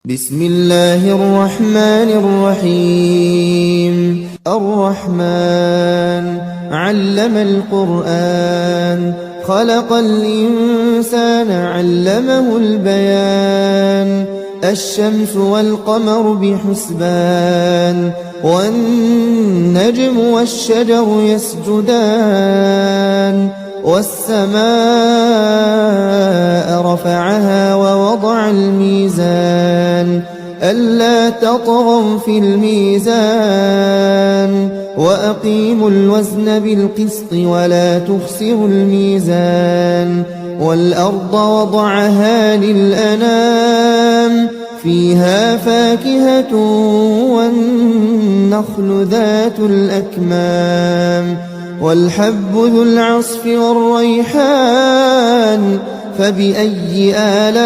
بسم الله الرحمن الرحيم الرحمن علم القرآن خلق الإنسان علمه البيان الشمس والقمر بحسبان والنجم والشجر يسجدان والسماء رفعها ووضع الميزان ألا تطغوا في الميزان وأقيموا الوزن بالقسط ولا تخسروا الميزان والأرض وضعها للأنام فيها فاكهة والنخل ذات الأكمام والحب ذو العصف والريحان فبأي آلاء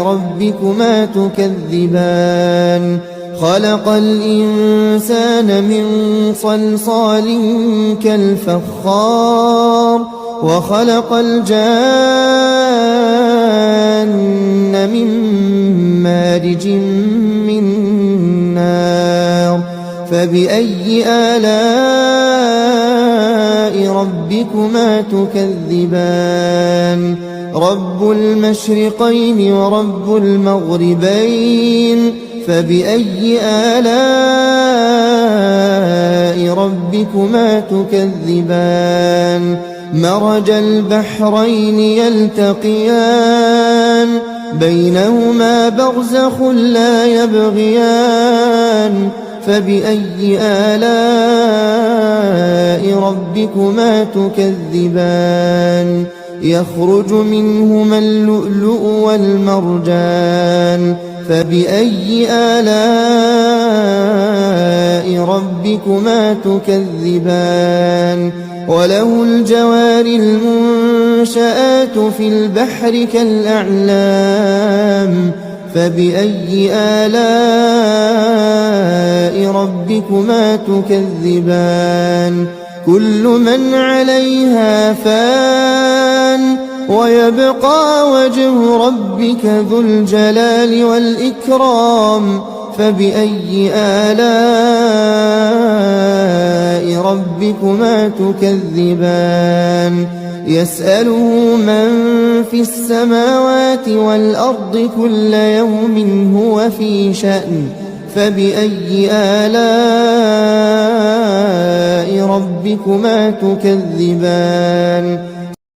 ربكما تكذبان خلق الإنسان من صلصال كالفخار وخلق الجان من مارج من نار فبأي آلاء ربكما تكذبان رب المشرقين ورب المغربين فبأي آلاء ربكما تكذبان مرج البحرين يلتقيان بينهما برزخ لا يبغيان فبأي آلاء ربكما تكذبان يخرج منهما اللؤلؤ والمرجان فبأي آلاء ربكما تكذبان وله الجوار المنشآت في البحر كالأعلام فبأي آلاء ربكما تكذبان كل من عليها فان ويبقى وجه ربك ذو الجلال والإكرام فبأي آلاء ربكما تكذبان يسأله من في السماوات والأرض كل يوم هو في شأن فبأي آلاء ربكما تكذبان